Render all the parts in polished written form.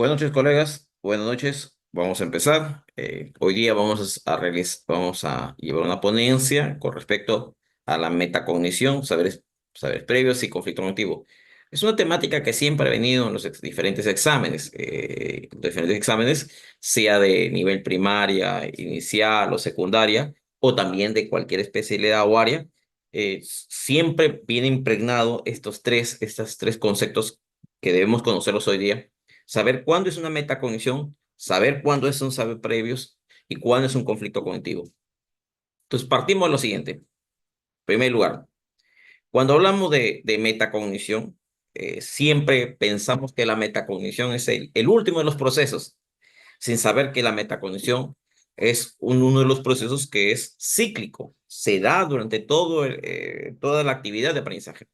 Buenas noches, colegas. Buenas noches. Vamos a empezar. Hoy día vamos a llevar una ponencia con respecto a la metacognición, saberes previos y conflicto cognitivo. Es una temática que siempre ha venido en los diferentes exámenes, sea de nivel primaria, inicial o secundaria, o también de cualquier especialidad o área. Siempre viene impregnado estos tres conceptos que debemos conocerlos hoy día: saber cuándo es una metacognición, saber cuándo es un saber previos y cuándo es un conflicto cognitivo. Entonces, partimos de lo siguiente. En primer lugar, cuando hablamos de metacognición, siempre pensamos que la metacognición es el último de los procesos, sin saber que la metacognición es uno de los procesos que es cíclico, se da durante toda la actividad de aprendizaje.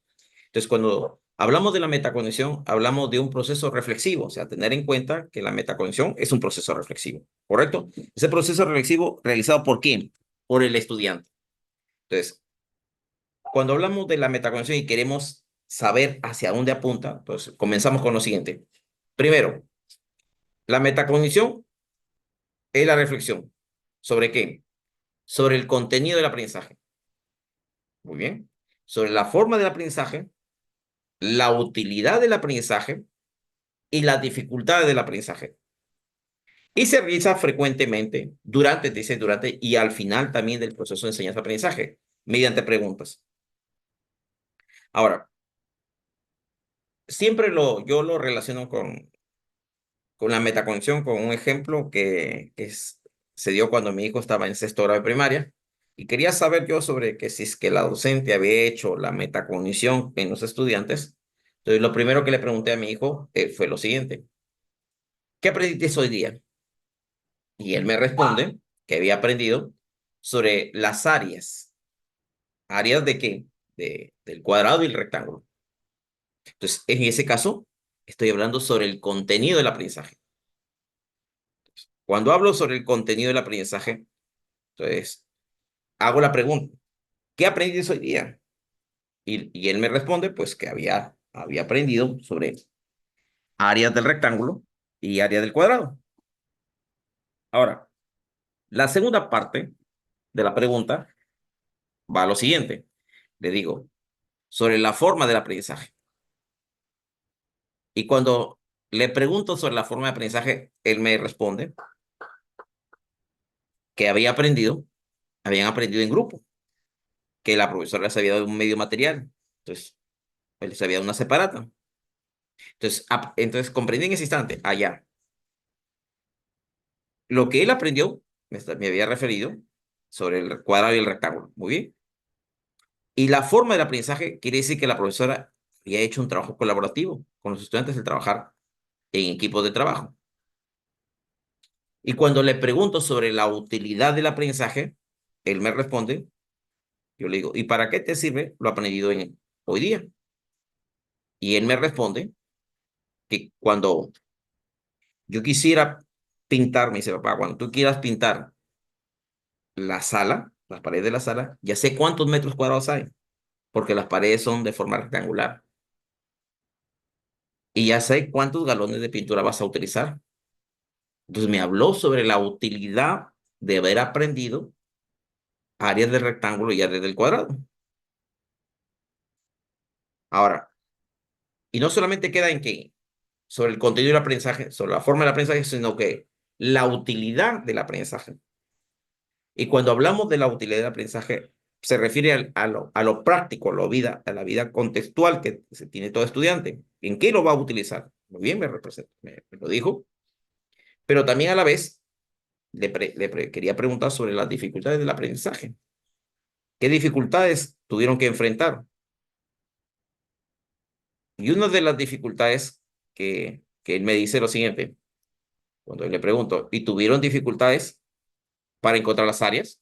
Entonces, cuando hablamos de la metacognición, hablamos de un proceso reflexivo, o sea, tener en cuenta que la metacognición es un proceso reflexivo, ¿correcto? Ese proceso reflexivo realizado ¿por quién? Por el estudiante. Entonces, cuando hablamos de la metacognición y queremos saber hacia dónde apunta, entonces comenzamos con lo siguiente. Primero, la metacognición es la reflexión. ¿Sobre qué? Sobre el contenido del aprendizaje. Muy bien. Sobre la forma del aprendizaje, la utilidad del aprendizaje y las dificultades del aprendizaje. Y se realiza frecuentemente durante y al final también del proceso de enseñanza-aprendizaje, mediante preguntas. Ahora, yo lo relaciono con la metacognición, con un ejemplo se dio cuando mi hijo estaba en sexto grado de primaria, y quería saber yo sobre que si es que la docente había hecho la metacognición en los estudiantes. Entonces, lo primero que le pregunté a mi hijo fue lo siguiente: ¿qué aprendiste hoy día? Y él me responde que había aprendido sobre las áreas. ¿Áreas de qué? Del cuadrado y el rectángulo. Entonces, en ese caso, estoy hablando sobre el contenido del aprendizaje. Cuando hablo sobre el contenido del aprendizaje, entonces hago la pregunta: ¿qué aprendiste hoy día? Y él me responde, pues, que había aprendido sobre áreas del rectángulo y áreas del cuadrado. Ahora, la segunda parte de la pregunta va a lo siguiente. Le digo, sobre la forma del aprendizaje. Y cuando le pregunto sobre la forma de aprendizaje, él me responde que habían aprendido en grupo, que la profesora les había dado un medio material. Entonces, él les había dado una separata. Entonces comprendí en ese instante, allá, lo que él aprendió, me había referido sobre el cuadrado y el rectángulo. Muy bien. Y la forma del aprendizaje quiere decir que la profesora había hecho un trabajo colaborativo con los estudiantes, de trabajar en equipos de trabajo. Y cuando le pregunto sobre la utilidad del aprendizaje, él me responde, yo le digo, ¿y para qué te sirve lo aprendido hoy día? Y él me responde que cuando yo quisiera pintar, me dice: papá, cuando tú quieras pintar la sala, las paredes de la sala, ya sé cuántos metros cuadrados hay, porque las paredes son de forma rectangular. Y ya sé cuántos galones de pintura vas a utilizar. Entonces me habló sobre la utilidad de haber aprendido áreas del rectángulo y áreas del cuadrado. Ahora, y no solamente queda en que sobre el contenido del aprendizaje, sobre la forma del aprendizaje, sino que la utilidad del aprendizaje. Y cuando hablamos de la utilidad del aprendizaje, se refiere a lo práctico, a la vida contextual que se tiene todo estudiante. ¿En qué lo va a utilizar? Muy bien, me lo dijo, pero también a la vez quería preguntar sobre las dificultades del aprendizaje. ¿Qué dificultades tuvieron que enfrentar? Y una de las dificultades que él me dice lo siguiente, cuando le pregunto, ¿y tuvieron dificultades para encontrar las áreas?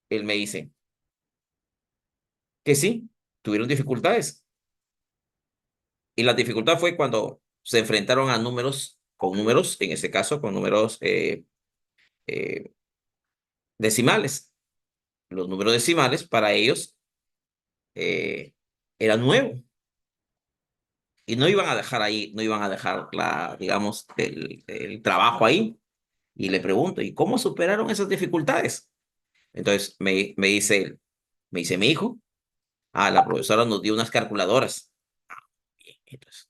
Él me dice que sí, tuvieron dificultades. Y la dificultad fue cuando se enfrentaron a números, en este caso, con números eh, decimales. Los números decimales para ellos eh, eran nuevos. Y no iban a dejar ahí, no iban a dejar digamos, el trabajo ahí. Y le pregunto, ¿y cómo superaron esas dificultades? Entonces me dice él, me dice mi hijo, la profesora nos dio unas calculadoras. Bien, entonces,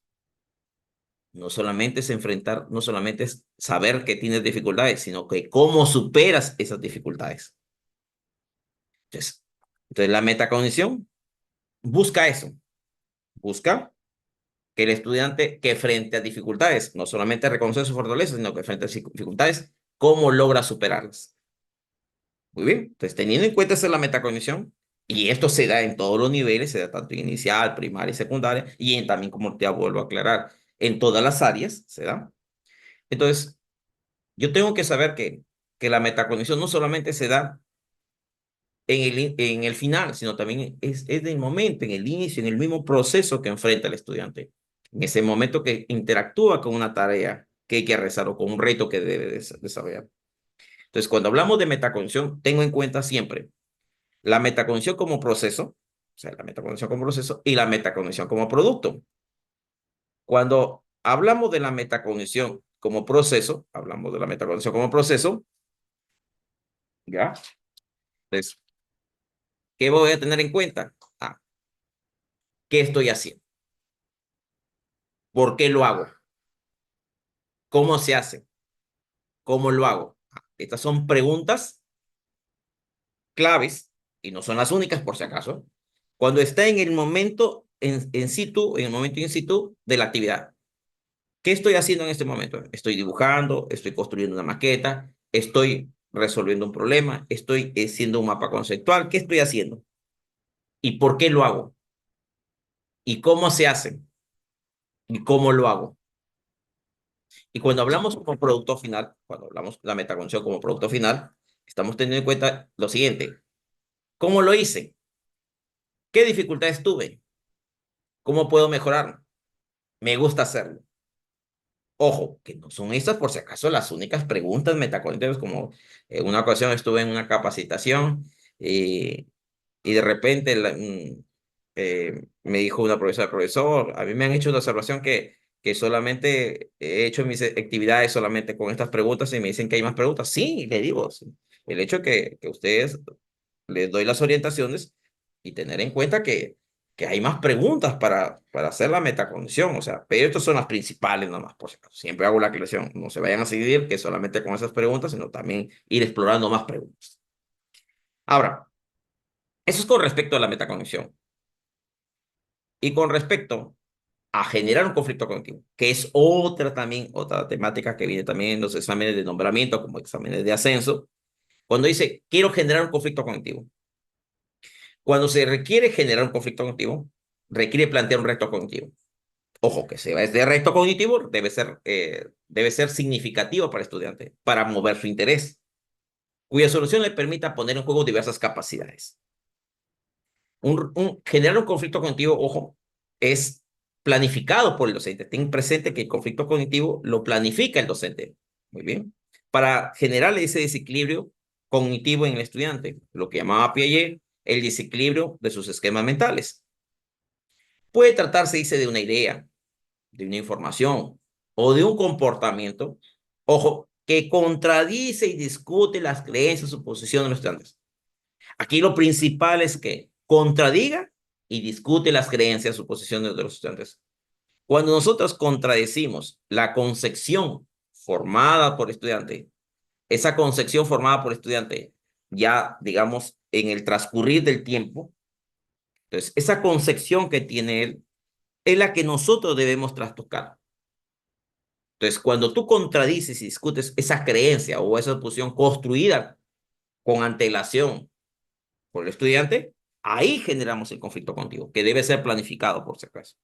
no solamente es enfrentar, no solamente es saber que tienes dificultades, sino que cómo superas esas dificultades. Entonces, la metacognición busca eso, busca que el estudiante que frente a dificultades, no solamente reconoce sus fortalezas, sino que frente a dificultades, cómo logra superarlas. Muy bien, entonces teniendo en cuenta esa es la metacognición, y esto se da en todos los niveles, se da tanto en inicial, primaria y secundaria, y también, como te vuelvo a aclarar, en todas las áreas se da. Entonces, yo tengo que saber que la metacognición no solamente se da en el final, sino también es del momento, en el inicio, en el mismo proceso que enfrenta el estudiante, en ese momento que interactúa con una tarea que hay que realizar o con un reto que debe desarrollar. Entonces, cuando hablamos de metacognición, tengo en cuenta siempre la metacognición como proceso, o sea, la metacognición como proceso y la metacognición como producto. Cuando hablamos de la metacognición como proceso, hablamos de la metacognición como proceso, ¿ya? Entonces, ¿qué voy a tener en cuenta? ¿Qué estoy haciendo? ¿Por qué lo hago? ¿Cómo se hace? ¿Cómo lo hago? Estas son preguntas claves y no son las únicas por si acaso. Cuando está en el momento en situ, en el momento in situ de la actividad. ¿Qué estoy haciendo en este momento? Estoy dibujando, estoy construyendo una maqueta, estoy resolviendo un problema, estoy haciendo un mapa conceptual. ¿Qué estoy haciendo? ¿Y por qué lo hago? ¿Y cómo se hace? ¿Y cómo lo hago? Y cuando hablamos como producto final, cuando hablamos de la metacognición como producto final, estamos teniendo en cuenta lo siguiente. ¿Cómo lo hice? ¿Qué dificultades tuve? ¿Cómo puedo mejorar? Me gusta hacerlo. Ojo, que no son estas por si acaso las únicas preguntas metacognitivas, como en una ocasión estuve en una capacitación y de repente me dijo una profesora, profesor, a mí me han hecho una observación que solamente he hecho mis actividades solamente con estas preguntas y me dicen que hay más preguntas. Sí, le digo, sí. El hecho que ustedes les doy las orientaciones y tener en cuenta que hay más preguntas para hacer la metacognición, o sea, pero estas son las principales nomás, por si acaso. Siempre hago la aclaración, no se vayan a seguir que solamente con esas preguntas, sino también ir explorando más preguntas. Ahora, eso es con respecto a la metacognición. Y con respecto a generar un conflicto cognitivo, que es otra también, otra temática que viene también en los exámenes de nombramiento como exámenes de ascenso, cuando dice, quiero generar un conflicto cognitivo. Cuando se requiere generar un conflicto cognitivo, requiere plantear un reto cognitivo. Ojo, que sea este reto cognitivo debe ser significativo para el estudiante, para mover su interés, cuya solución le permita poner en juego diversas capacidades. Generar un conflicto cognitivo, ojo, es planificado por el docente. Ten presente que el conflicto cognitivo lo planifica el docente. Muy bien. Para generar ese desequilibrio cognitivo en el estudiante, lo que llamaba Piaget el desequilibrio de sus esquemas mentales. Puede tratarse, dice, de una idea, de una información o de un comportamiento, ojo, que contradice y discute las creencias o posiciones de los estudiantes. Aquí lo principal es que contradiga y discute las creencias o posiciones de los estudiantes. Cuando nosotros contradecimos la concepción formada por el estudiante, esa concepción formada por el estudiante, ya digamos en el transcurrir del tiempo, entonces esa concepción que tiene él es la que nosotros debemos trastocar. Entonces, cuando tú contradices y discutes esa creencia o esa posición construida con antelación por el estudiante, ahí generamos el conflicto contigo, que debe ser planificado por si acaso.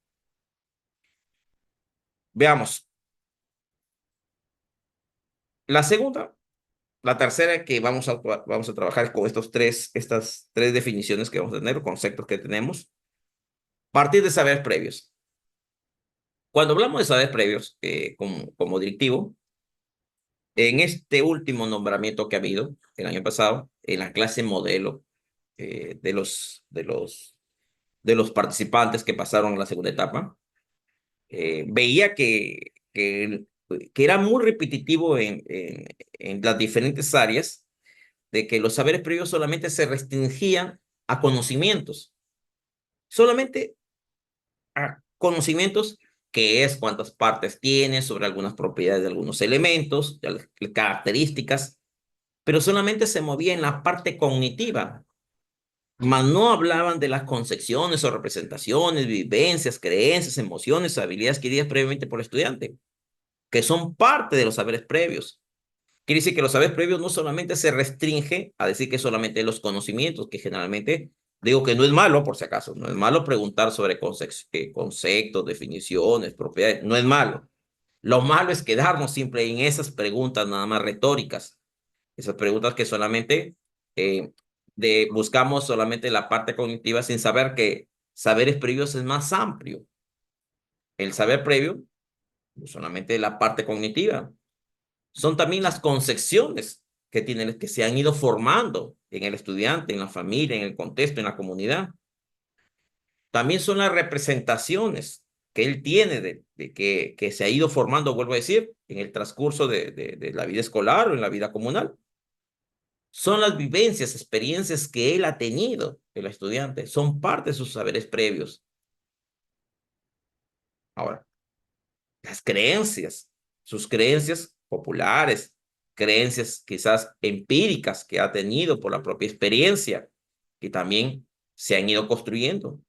Veamos. La segunda, la tercera que vamos a trabajar con estas tres definiciones que vamos a tener, conceptos que tenemos, partir de saberes previos. Cuando hablamos de saberes previos, como directivo, en este último nombramiento que ha habido el año pasado, en la clase modelo de los participantes que pasaron a la segunda etapa, veía que era muy repetitivo en las diferentes áreas, de que los saberes previos solamente se restringían a conocimientos, solamente a conocimientos, que es cuántas partes tiene, sobre algunas propiedades de algunos elementos, de las características, pero solamente se movía en la parte cognitiva, mas no hablaban de las concepciones o representaciones, vivencias, creencias, emociones, habilidades adquiridas previamente por el estudiante, que son parte de los saberes previos. Quiere decir que los saberes previos no solamente se restringe a decir que solamente los conocimientos, que generalmente digo que no es malo, por si acaso, no es malo preguntar sobre conceptos, definiciones, propiedades, no es malo. Lo malo es quedarnos siempre en esas preguntas nada más retóricas, esas preguntas que solamente eh, buscamos solamente la parte cognitiva sin saber que saberes previos es más amplio. El saber previo no solamente la parte cognitiva, son también las concepciones que se han ido formando en el estudiante, en la familia, en el contexto, en la comunidad. También son las representaciones que él tiene que se ha ido formando, vuelvo a decir, en el transcurso de la vida escolar o en la vida comunal. Son las vivencias, experiencias que él ha tenido, el estudiante, son parte de sus saberes previos. Ahora, las creencias, sus creencias populares, creencias quizás empíricas que ha tenido por la propia experiencia, que también se han ido construyendo.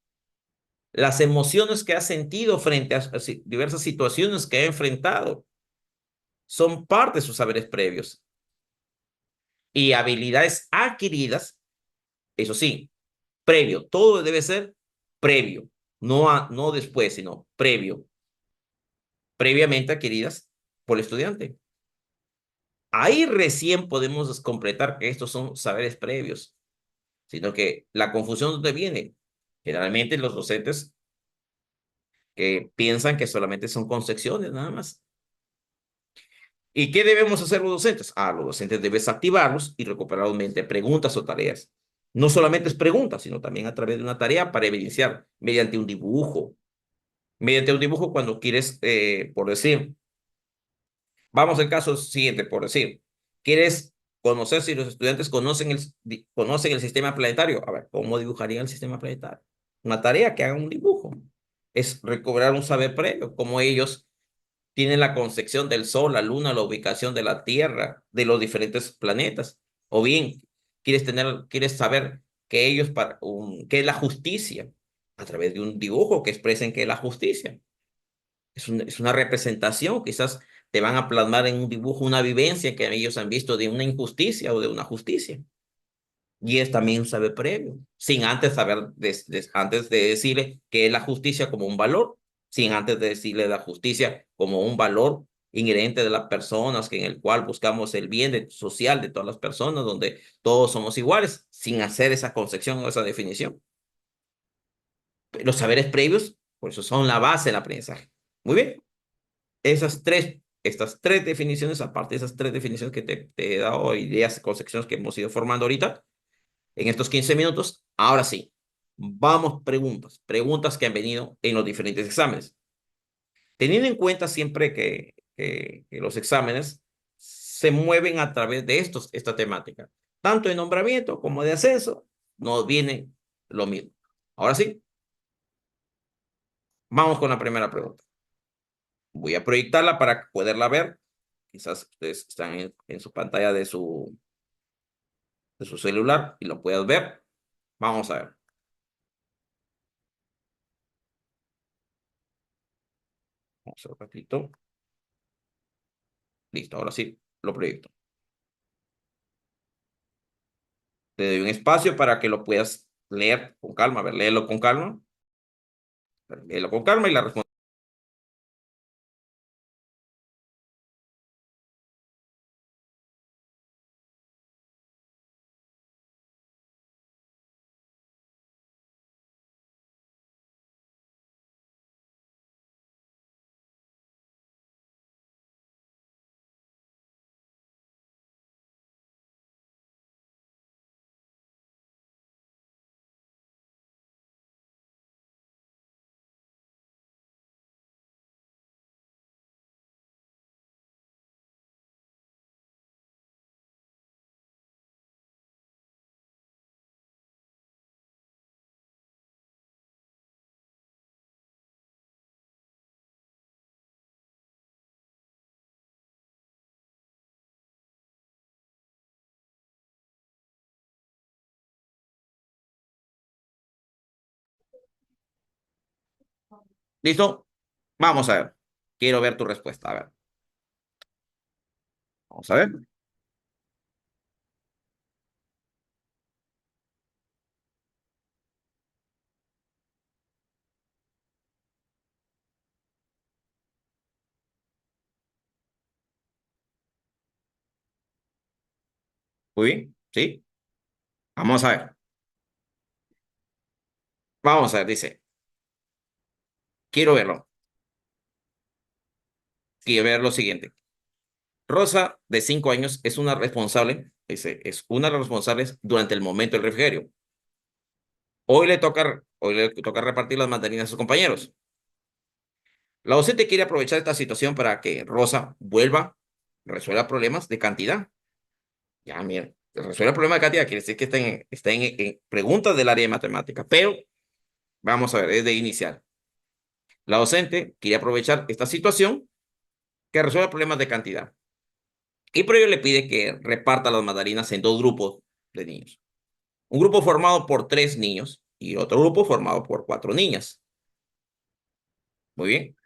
Las emociones que ha sentido frente a diversas situaciones que ha enfrentado son parte de sus saberes previos. Y habilidades adquiridas, eso sí, previo, todo debe ser previo, no después, sino previo, previamente adquiridas por el estudiante. Ahí recién podemos completar que estos son saberes previos, sino que la confusión ¿dónde viene? Generalmente los docentes que piensan que solamente son concepciones nada más. ¿Y qué debemos hacer los docentes? Los docentes debes activarlos y recuperar mediante preguntas o tareas. No solamente es preguntas, sino también a través de una tarea para evidenciar mediante un dibujo. Mediante un dibujo cuando quieres, por decir, vamos al caso siguiente, por decir, ¿quieres conocer si los estudiantes conocen el sistema planetario? A ver, ¿cómo dibujarían el sistema planetario? Una tarea que hagan un dibujo. Es recobrar un saber previo, como ellos tienen la concepción del Sol, la Luna, la ubicación de la Tierra, de los diferentes planetas. O bien, quieres saber que ellos, qué es la justicia, a través de un dibujo que expresen qué es la justicia. Es una representación, quizás te van a plasmar en un dibujo una vivencia que ellos han visto de una injusticia o de una justicia. Y es también un saber previo, sin antes saber, antes de decirle que es la justicia como un valor, sin antes de decirle la justicia como un valor inherente de las personas, que en el cual buscamos el bien social de todas las personas, donde todos somos iguales, sin hacer esa concepción o esa definición. Los saberes previos, por eso son la base del aprendizaje. Muy bien. Estas tres definiciones, aparte de esas tres definiciones que te he dado, ideas, concepciones que hemos ido formando ahorita, en estos 15 minutos, ahora sí, vamos preguntas que han venido en los diferentes exámenes. Teniendo en cuenta siempre que los exámenes se mueven a través de esta temática, tanto de nombramiento como de ascenso, nos viene lo mismo. Ahora sí, vamos con la primera pregunta. Voy a proyectarla para poderla ver. Quizás ustedes están en su pantalla de su celular y lo puedas ver. Vamos a ver. Vamos a ver un ratito. Listo, ahora sí, lo proyecto. Te doy un espacio para que lo puedas leer con calma. A ver, léelo con calma y la respuesta. ¿Listo? Vamos a ver. Quiero ver tu respuesta. A ver, vamos a ver. Muy bien, ¿sí? Vamos a ver. Vamos a ver, dice. Quiero verlo. Quiero ver lo siguiente. Rosa, de 5 años, es una responsable, dice, es una de las responsables durante el momento del refrigerio. Hoy le toca repartir las mandarinas a sus compañeros. La docente quiere aprovechar esta situación para que Rosa vuelva, resuelva problemas de cantidad. Ya, mira, resuelve el problema de cantidad, quiere decir que está en preguntas del área de matemáticas, pero vamos a ver, es de inicial. La docente quiere aprovechar esta situación que resuelva problemas de cantidad. Y por ello le pide que reparta las mandarinas en dos grupos de niños. Un grupo formado por 3 niños y otro grupo formado por 4 niñas. Muy bien.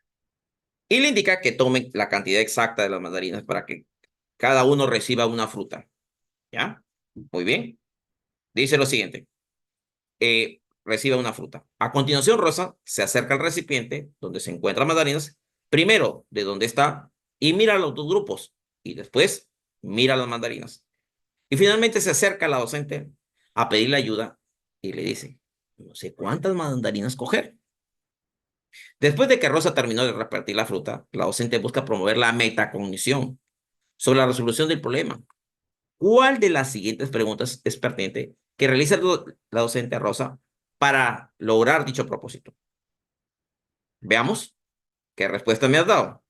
Y le indica que tomen la cantidad exacta de las mandarinas para que cada uno reciba una fruta. ¿Ya? Muy bien. Dice lo siguiente. Reciba una fruta. A continuación, Rosa se acerca al recipiente donde se encuentran mandarinas, primero de donde está, y mira los dos grupos, y después mira las mandarinas. Y finalmente se acerca a la docente a pedirle ayuda y le dice, no sé cuántas mandarinas coger. Después de que Rosa terminó de repartir la fruta, la docente busca promover la metacognición sobre la resolución del problema. ¿Cuál de las siguientes preguntas es pertinente que realiza la docente Rosa para lograr dicho propósito? Veamos qué respuesta me has dado.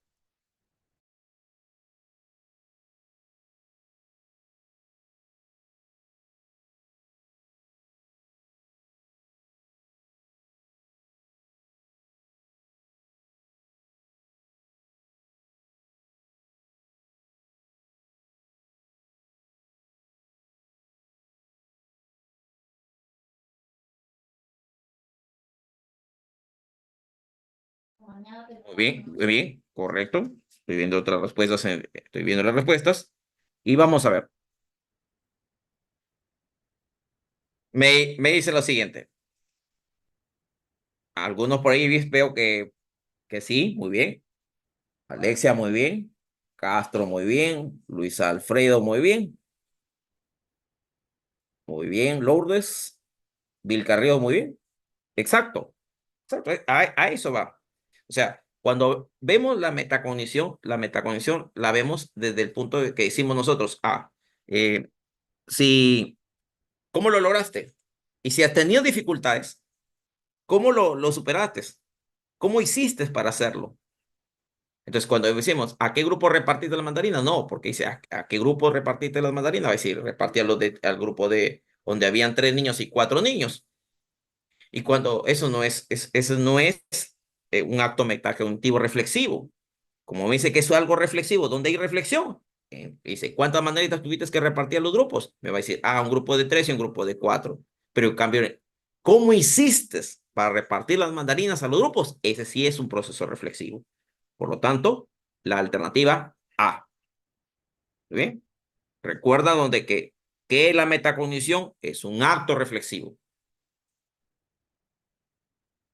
Muy bien, muy bien, correcto. Estoy viendo otras respuestas, estoy viendo las respuestas y vamos a ver. Me dice lo siguiente. Algunos por ahí veo que sí, muy bien. Alexia, muy bien. Castro, muy bien. Luis Alfredo, muy bien. Muy bien. Lourdes. Vilcarrillo, muy bien. Exacto. Exacto. A eso va. O sea, cuando vemos la metacognición la vemos desde el punto de que decimos nosotros, eh, si, ¿cómo lo lograste? Y si has tenido dificultades, ¿cómo lo superaste? ¿Cómo hiciste para hacerlo? Entonces, cuando decimos, ¿a qué grupo repartiste las mandarinas? No, porque dice, ¿a qué grupo repartiste las mandarinas? Va a decir, repartí al grupo de donde habían 3 niños y 4 niños. Y cuando eso no es un acto metacognitivo reflexivo. Como me dice que eso es algo reflexivo, ¿dónde hay reflexión? Dice, ¿cuántas mandarinas tuviste que repartir a los grupos? Me va a decir, un grupo de 3 y un grupo de 4. Pero en cambio, ¿cómo hiciste para repartir las mandarinas a los grupos? Ese sí es un proceso reflexivo. Por lo tanto, la alternativa A. ¿Bien? Recuerda que la metacognición es un acto reflexivo.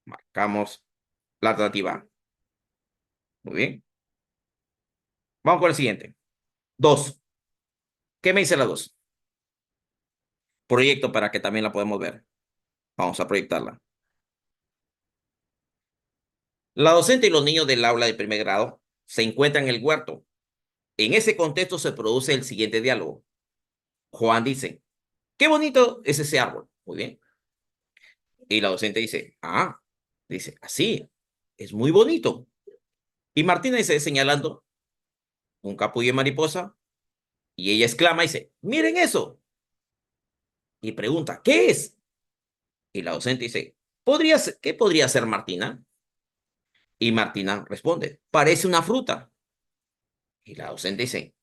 Marcamos la alternativa A. Muy bien. Vamos con el siguiente. 2. ¿Qué me dice la 2? Proyecto para que también la podamos ver. Vamos a proyectarla. La docente y los niños del aula de primer grado se encuentran en el huerto. En ese contexto se produce el siguiente diálogo. Juan dice, qué bonito es ese árbol. Muy bien. Y la docente dice, dice, así, es muy bonito. Y Martina dice, señalando un capullo de mariposa, y ella exclama y dice, miren eso. Y pregunta, ¿qué es? Y la docente dice, ¿qué podría ser Martina? Y Martina responde, parece una fruta. Y la docente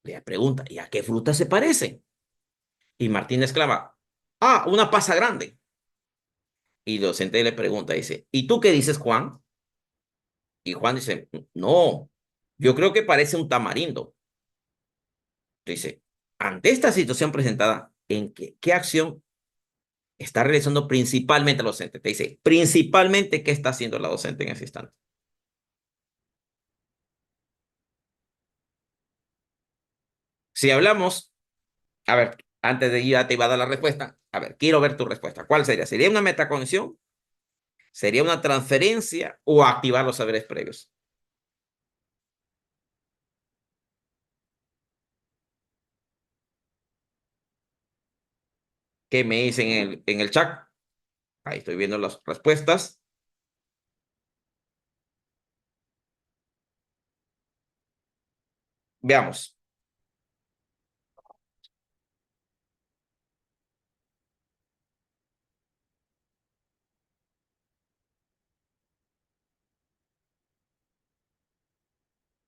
le pregunta, ¿y a qué fruta se parece? Y Martina exclama, una pasa grande. Y el docente le pregunta, dice, ¿y tú qué dices, Juan? Y Juan dice, no, yo creo que parece un tamarindo. Dice, ante esta situación presentada, ¿qué acción está realizando principalmente la docente? Te dice, principalmente, ¿qué está haciendo la docente en ese instante? Si hablamos, a ver, antes de ir ya te iba a dar la respuesta, a ver, quiero ver tu respuesta. ¿Cuál sería? ¿Sería una metacognición? ¿Sería una transferencia o activar los saberes previos? ¿Qué me dicen en el chat? Ahí estoy viendo las respuestas. Veamos.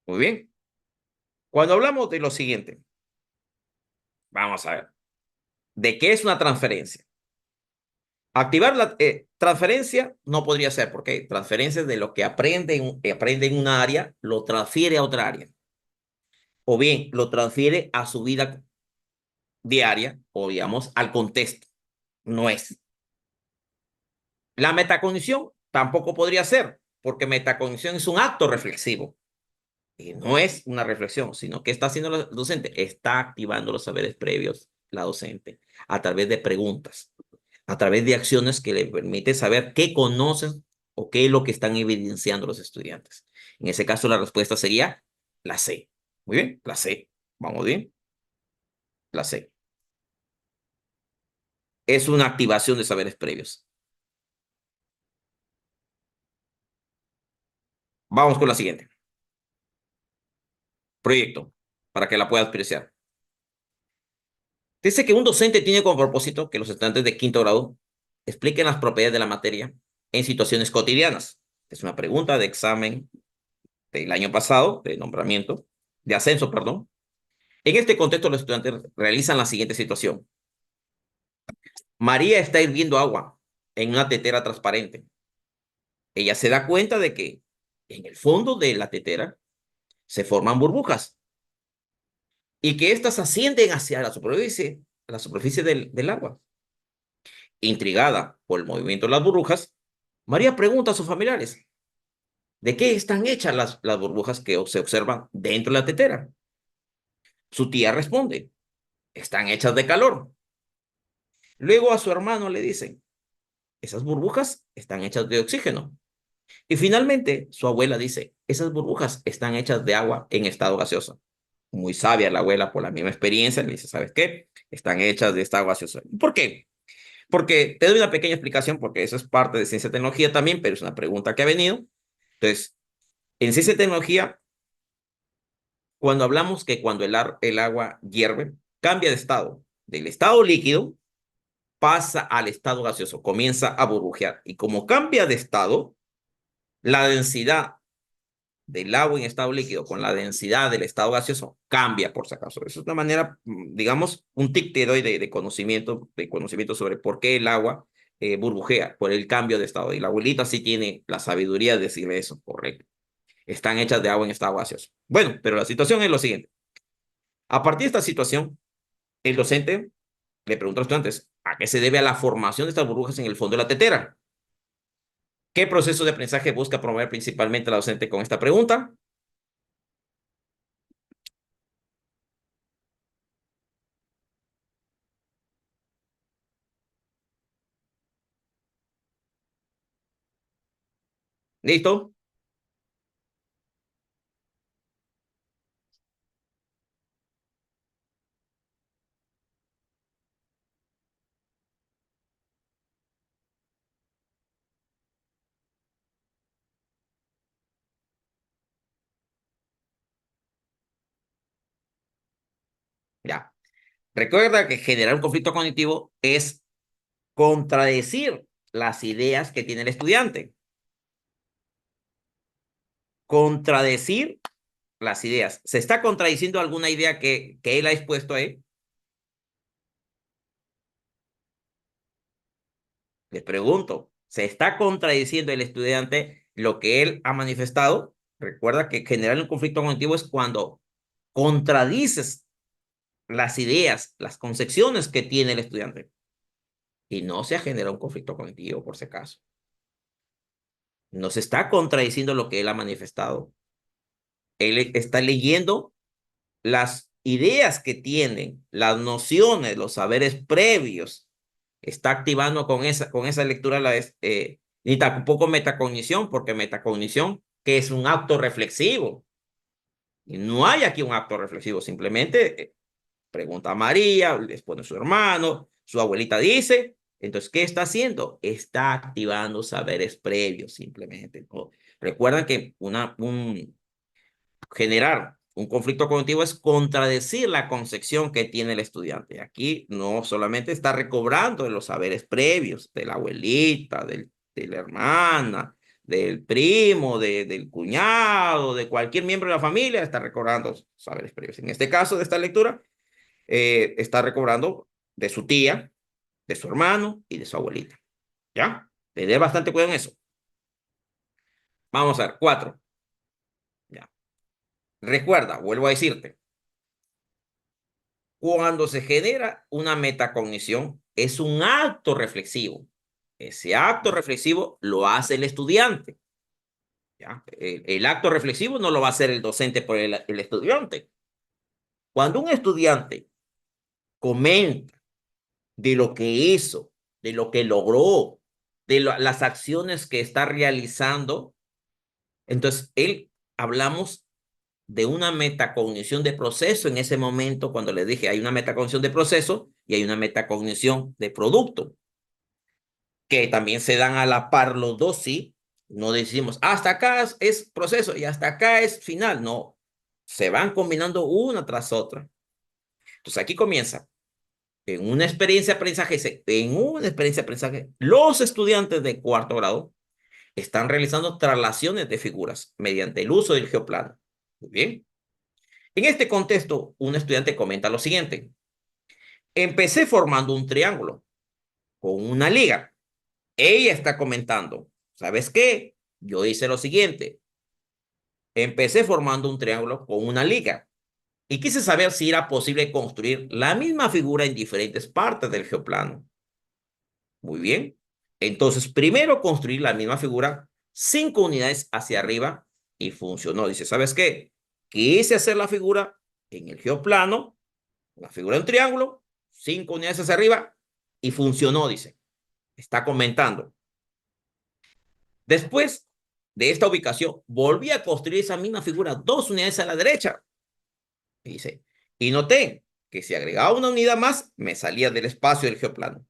Muy bien. Cuando hablamos de lo siguiente, vamos a ver, ¿de qué es una transferencia? Activar la transferencia no podría ser, porque transferencia es de lo que aprende en una área, lo transfiere a otra área. O bien, lo transfiere a su vida diaria o, digamos, al contexto. No es. La metacognición tampoco podría ser, porque metacognición es un acto reflexivo. Y no es una reflexión, sino que está haciendo la docente, está activando los saberes previos la docente a través de preguntas, a través de acciones que le permite saber qué conocen o qué es lo que están evidenciando los estudiantes. En ese caso, la respuesta sería la C. Muy bien, la C. Vamos bien, la C. Es una activación de saberes previos. Vamos con la siguiente. Proyecto, para que la puedas apreciar. Dice que un docente tiene como propósito que los estudiantes de quinto grado expliquen las propiedades de la materia en situaciones cotidianas. Es una pregunta de examen del año pasado, de nombramiento, de ascenso, perdón. En este contexto, los estudiantes realizan la siguiente situación. María está hirviendo agua en una tetera transparente. Ella se da cuenta de que en el fondo de la tetera se forman burbujas y que éstas ascienden hacia la superficie del agua. Intrigada por el movimiento de las burbujas, María pregunta a sus familiares, ¿de qué están hechas las burbujas que se observan dentro de la tetera? Su tía responde, están hechas de calor. Luego a su hermano le dicen, esas burbujas están hechas de oxígeno. Y finalmente su abuela dice, esas burbujas están hechas de agua en estado gaseoso. Muy sabia la abuela por la misma experiencia, le dice, ¿sabes qué? Están hechas de estado gaseoso. ¿Por qué? Porque te doy una pequeña explicación, porque eso es parte de ciencia y tecnología también, pero es una pregunta que ha venido. Entonces, en ciencia y tecnología, cuando hablamos que cuando el agua hierve, cambia de estado. Del estado líquido pasa al estado gaseoso, comienza a burbujear. Y como cambia de estado, la densidad del agua en estado líquido con la densidad del estado gaseoso cambia, por si acaso. Eso es una manera, digamos, un tic te doy de conocimiento sobre por qué el agua burbujea, por el cambio de estado. Y la abuelita sí tiene la sabiduría de decirle eso, correcto. Están hechas de agua en estado gaseoso. Bueno, pero la situación es lo siguiente. A partir de esta situación, el docente le pregunta a los estudiantes, ¿a qué se debe a la formación de estas burbujas en el fondo de la tetera? ¿Qué proceso de aprendizaje busca promover principalmente la docente con esta pregunta? ¿Listo? Ya. Recuerda que generar un conflicto cognitivo es contradecir las ideas que tiene el estudiante. Contradecir las ideas. ¿Se está contradiciendo alguna idea que él ha expuesto ahí? Les pregunto, ¿se está contradiciendo el estudiante lo que él ha manifestado. Recuerda que generar un conflicto cognitivo es cuando contradices las ideas, las concepciones que tiene el estudiante. Y no se ha generado un conflicto cognitivo, por si acaso. No se está contradiciendo lo que él ha manifestado. Él está leyendo las ideas que tienen, las nociones, los saberes previos. Está activando con esa lectura ni tampoco metacognición, porque metacognición, que es un acto reflexivo. Y no hay aquí un acto reflexivo, simplemente pregunta a María, les pone su hermano, su abuelita dice, entonces, ¿qué está haciendo? Está activando saberes previos, simplemente, ¿no? Recuerdan que generar un conflicto cognitivo es contradecir la concepción que tiene el estudiante. Aquí no solamente está recobrando de los saberes previos de la abuelita, de la hermana, del primo, del cuñado, de cualquier miembro de la familia, está recobrando saberes previos. En este caso de esta lectura, está recobrando de su tía, de su hermano y de su abuelita. ¿Ya? Tener bastante cuidado en eso. Vamos a ver, 4. Ya. Recuerda, vuelvo a decirte, cuando se genera una metacognición, es un acto reflexivo. Ese acto reflexivo lo hace el estudiante. ¿Ya? El acto reflexivo no lo va a hacer el docente por el estudiante. Cuando un estudiante comenta de lo que hizo, de lo que logró, de las acciones que está realizando, entonces hablamos de una metacognición de proceso en ese momento, cuando les dije, hay una metacognición de proceso y hay una metacognición de producto, que también se dan a la par los dos, sí. No decimos, hasta acá es proceso y hasta acá es final. No, se van combinando una tras otra. Entonces aquí comienza. En una experiencia de aprendizaje, los estudiantes de cuarto grado están realizando traslaciones de figuras mediante el uso del geoplano. Muy bien. En este contexto, un estudiante comenta lo siguiente. Empecé formando un triángulo con una liga. Ella está comentando, ¿sabes qué? Yo hice lo siguiente. Empecé formando un triángulo con una liga y quise saber si era posible construir la misma figura en diferentes partes del geoplano. Muy bien. Entonces, primero construir la misma figura, 5 unidades hacia arriba y funcionó. Dice, ¿sabes qué? Quise hacer la figura en el geoplano, la figura de un triángulo, 5 unidades hacia arriba y funcionó, dice. Está comentando. Después de esta ubicación, volví a construir esa misma figura, 2 unidades a la derecha. Y dice, y noté que si agregaba una unidad más, me salía del espacio del geoplano.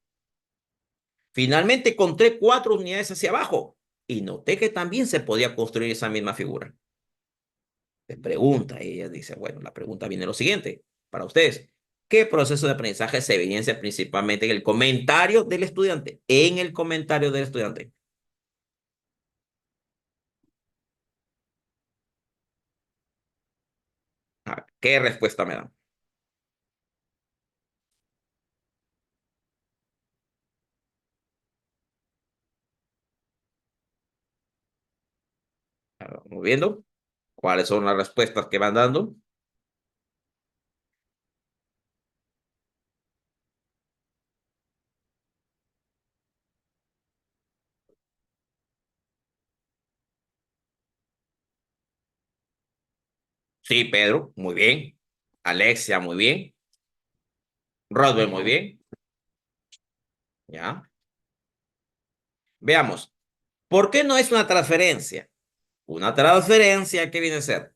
Finalmente encontré 4 unidades hacia abajo y noté que también se podía construir esa misma figura. Le pregunta, ella dice, bueno, la pregunta viene lo siguiente, para ustedes, ¿qué proceso de aprendizaje se evidencia principalmente en el comentario del estudiante? En el comentario del estudiante. ¿Qué respuesta me dan? Vamos viendo cuáles son las respuestas que van dando. Sí, Pedro, muy bien. Alexia, muy bien. Rodwell, muy bien. Ya. Veamos. ¿Por qué no es una transferencia? Una transferencia, ¿qué viene a ser?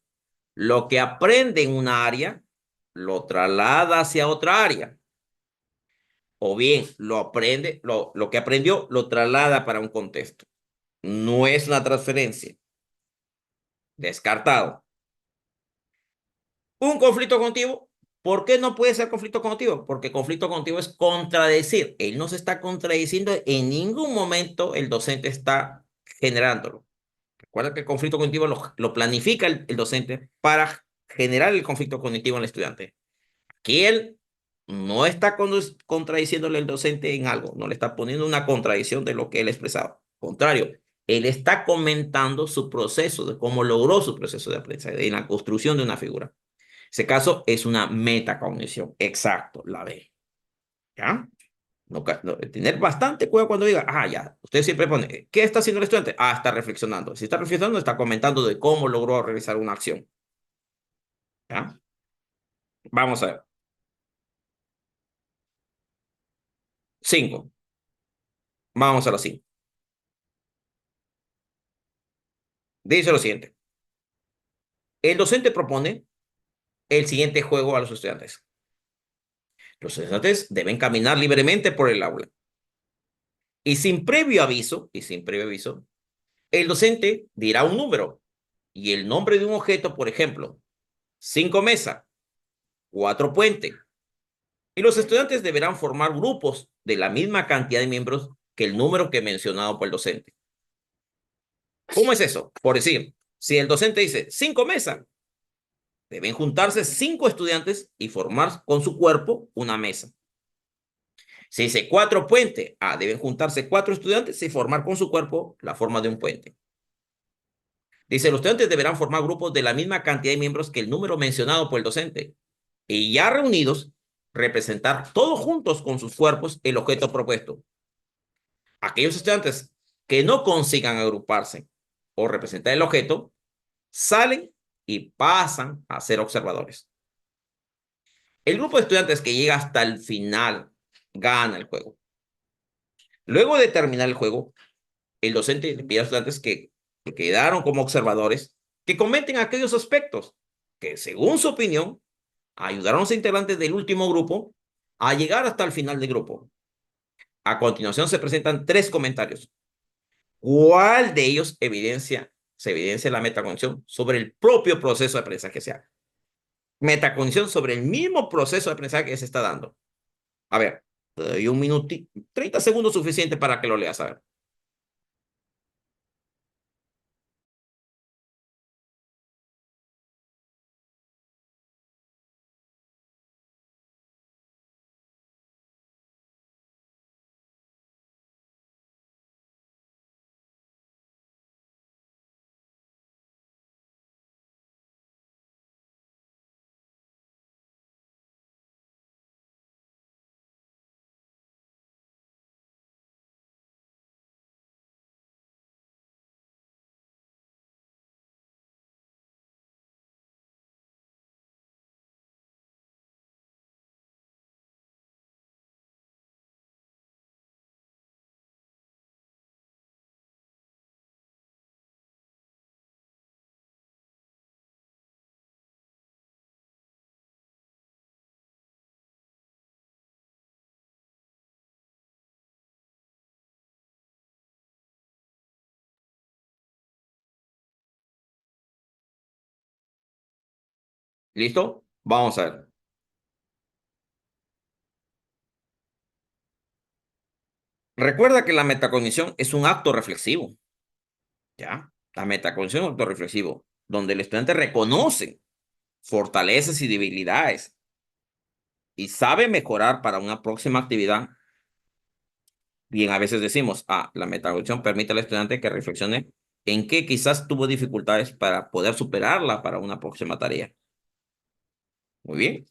Lo que aprende en una área, lo traslada hacia otra área. O bien, lo que aprendió, lo traslada para un contexto. No es una transferencia. Descartado. Un conflicto cognitivo. ¿Por qué no puede ser conflicto cognitivo? Porque conflicto cognitivo es contradecir. Él no se está contradiciendo en ningún momento, el docente está generándolo. Recuerda que el conflicto cognitivo lo planifica el docente para generar el conflicto cognitivo en el estudiante. Aquí él no está contradiciéndole el docente en algo, no le está poniendo una contradicción de lo que él expresaba. Al contrario, él está comentando su proceso, de cómo logró su proceso de aprendizaje, en la construcción de una figura. Ese caso es una metacognición. Exacto, la B. ¿Ya? Tener bastante cuidado cuando diga, ya, usted siempre pone, ¿qué está haciendo el estudiante? Está reflexionando. Si está reflexionando, está comentando de cómo logró realizar una acción. ¿Ya? Vamos a ver. 5. Vamos a la 5. Dice lo siguiente. El docente propone el siguiente juego a los estudiantes. Los estudiantes deben caminar libremente por el aula. Y sin previo aviso, el docente dirá un número y el nombre de un objeto, por ejemplo, 5 mesas, 4 puentes. Y los estudiantes deberán formar grupos de la misma cantidad de miembros que el número que he mencionado por el docente. ¿Cómo es eso? Por decir, si el docente dice 5 mesas, deben juntarse 5 estudiantes y formar con su cuerpo una mesa. Si dice 4 puentes, deben juntarse 4 estudiantes y formar con su cuerpo la forma de un puente. Dice, los estudiantes deberán formar grupos de la misma cantidad de miembros que el número mencionado por el docente. Y ya reunidos, representar todos juntos con sus cuerpos el objeto propuesto. Aquellos estudiantes que no consigan agruparse o representar el objeto, salen y pasan a ser observadores. El grupo de estudiantes que llega hasta el final gana el juego. Luego de terminar el juego, el docente le pide a los estudiantes que quedaron como observadores que comenten aquellos aspectos que, según su opinión, ayudaron a los integrantes del último grupo a llegar hasta el final del grupo. A continuación se presentan 3 comentarios. ¿Cuál de ellos se evidencia la metacognición sobre el propio proceso de aprendizaje que se haga? Metacognición sobre el mismo proceso de aprendizaje que se está dando. A ver, te doy un minuto, 30 segundos suficiente para que lo leas. A ver. ¿Listo? Vamos a ver. Recuerda que la metacognición es un acto reflexivo. ¿Ya? La metacognición es un acto reflexivo, donde el estudiante reconoce fortalezas y debilidades y sabe mejorar para una próxima actividad. Bien, a veces decimos, la metacognición permite al estudiante que reflexione en qué quizás tuvo dificultades para poder superarla para una próxima tarea. Muy bien.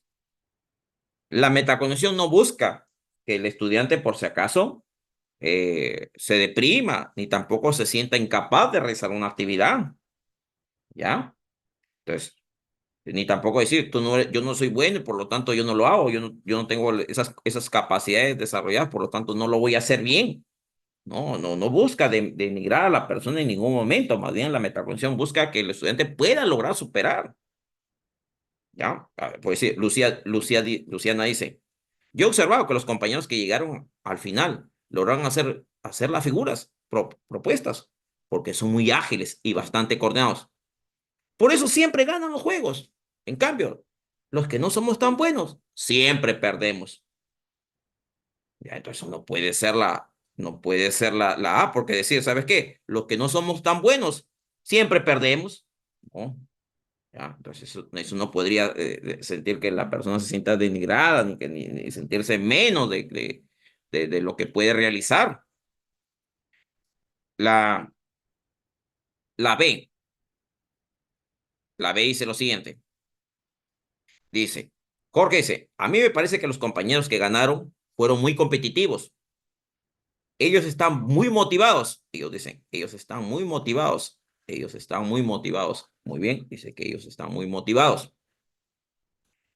La metacognición no busca que el estudiante, por si acaso, se deprima, ni tampoco se sienta incapaz de realizar una actividad. ¿Ya? Entonces, ni tampoco decir, yo no soy bueno y por lo tanto yo no lo hago, yo no tengo esas capacidades desarrolladas, por lo tanto no lo voy a hacer bien. No busca denigrar a la persona en ningún momento, más bien la metacognición busca que el estudiante pueda lograr superar. ¿Ya? Pues sí, Luciana dice, yo he observado que los compañeros que llegaron al final lograron hacer las figuras propuestas, porque son muy ágiles y bastante coordinados. Por eso siempre ganan los juegos. En cambio, los que no somos tan buenos, siempre perdemos. Ya, entonces no puede ser la A, porque decir, ¿sabes qué? Los que no somos tan buenos, siempre perdemos. ¿No? Ya, entonces eso no podría sentir que la persona se sienta denigrada, ni sentirse menos de lo que puede realizar. La La B, la B dice lo siguiente. Dice, Jorge dice, a mí me parece que los compañeros que ganaron fueron muy competitivos. Ellos están muy motivados. Ellos dicen, ellos están muy motivados. Ellos están muy motivados. Muy bien, dice que ellos están muy motivados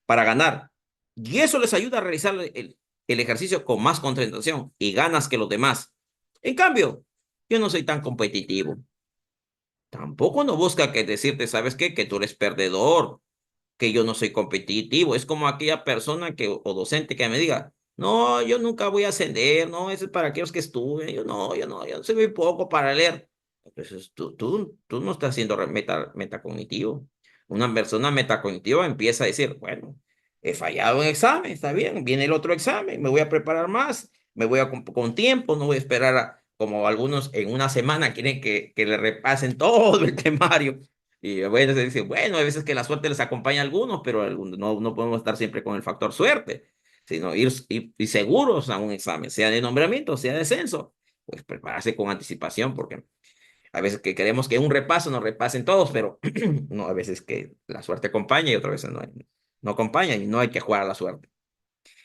para ganar. Y eso les ayuda a realizar el ejercicio con más concentración y ganas que los demás. En cambio, yo no soy tan competitivo. Tampoco no busca que decirte, ¿sabes qué? Que tú eres perdedor, que yo no soy competitivo. Es como aquella persona que, o docente que me diga, no, yo nunca voy a ascender, no, eso es para aquellos que estudian. Yo soy muy poco para leer. Entonces, tú no estás haciendo metacognitivo. Una persona metacognitiva empieza a decir, bueno, he fallado en examen, está bien, viene el otro examen, me voy a preparar más, me voy a con tiempo, no voy a esperar como algunos en una semana quieren que le repasen todo el temario. Y bueno, se dice, bueno, hay veces que la suerte les acompaña a algunos, pero no podemos estar siempre con el factor suerte, sino ir seguros a un examen, sea de nombramiento, sea de descenso, pues prepararse con anticipación, porque a veces que queremos que un repaso nos repasen todos, pero no, a veces que la suerte acompaña y otras veces no acompaña y no hay que jugar a la suerte.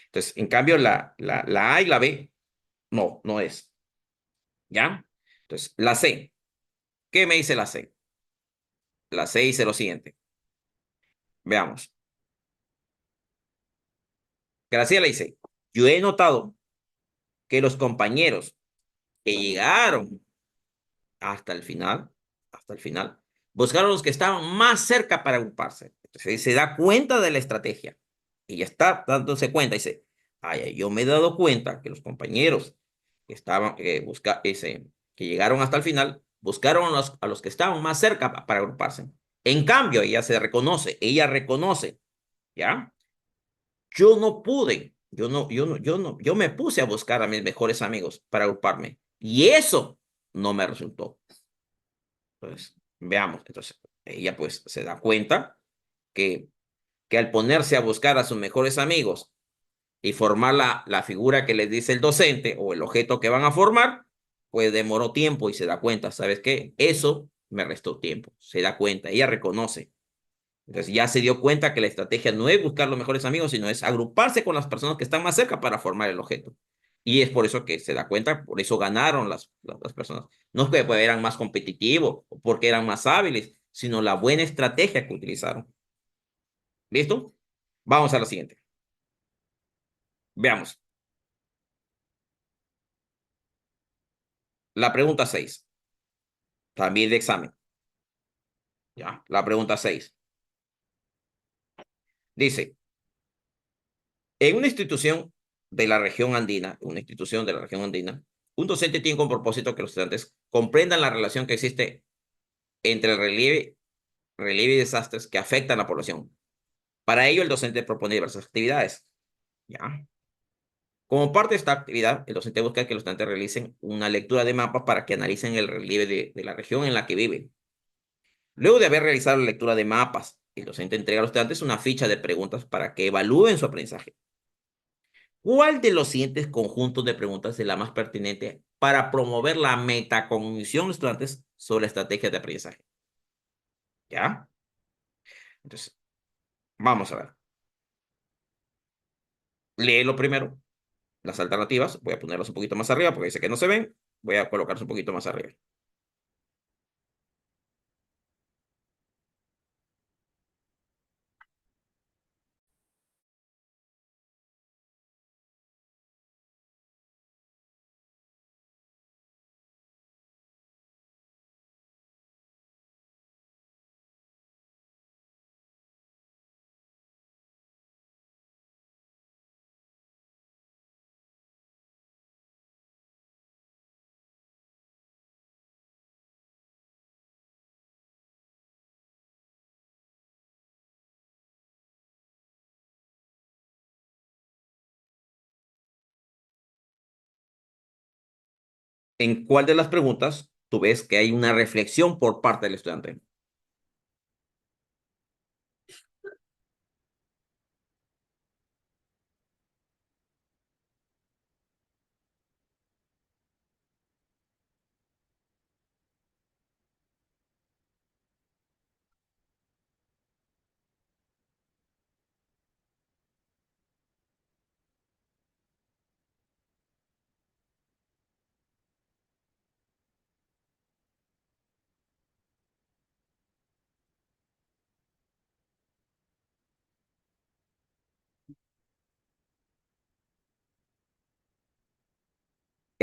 Entonces, en cambio, la A y la B, no es, ¿ya? Entonces, la C, ¿qué me dice la C? La C dice lo siguiente, veamos. Graciela dice, yo he notado que los compañeros que llegaron hasta el final, hasta el final, buscaron los que estaban más cerca para agruparse. Entonces se da cuenta de la estrategia y ya está dándose cuenta. Dice, ay, yo me he dado cuenta que los compañeros que estaban, que llegaron hasta el final, buscaron a los que estaban más cerca para agruparse. En cambio, ella reconoce, ¿ya? Yo no pude, yo me puse a buscar a mis mejores amigos para agruparme y eso no me resultó. Entonces, veamos, entonces, ella pues se da cuenta que, que al ponerse a buscar a sus mejores amigos y formar la figura que les dice el docente o el objeto que van a formar, pues demoró tiempo y se da cuenta, ¿sabes qué? Eso me restó tiempo, se da cuenta, ella reconoce. Entonces ya se dio cuenta que la estrategia no es buscar los mejores amigos, sino es agruparse con las personas que están más cerca para formar el objeto. Y es por eso que se da cuenta, por eso ganaron las personas. No es que pues, eran más competitivos o porque eran más hábiles, sino la buena estrategia que utilizaron. ¿Listo? Vamos a la siguiente. Veamos. La pregunta 6, también de examen. Ya, la pregunta 6. Dice, en una institución de la región andina, un docente tiene como propósito que los estudiantes comprendan la relación que existe entre el relieve y desastres que afectan a la población. Para ello, el docente propone diversas actividades. ¿Ya? Como parte de esta actividad, el docente busca que los estudiantes realicen una lectura de mapa para que analicen el relieve de la región en la que viven. Luego de haber realizado la lectura de mapas, el docente entrega a los estudiantes una ficha de preguntas para que evalúen su aprendizaje. ¿Cuál de los siguientes conjuntos de preguntas es la más pertinente para promover la metacognición de los estudiantes sobre estrategias de aprendizaje? ¿Ya? Entonces, vamos a ver. Léelo primero. Las alternativas, voy a ponerlas un poquito más arriba porque dice que no se ven, voy a colocarlas un poquito más arriba. ¿En cuál de las preguntas tú ves que hay una reflexión por parte del estudiante?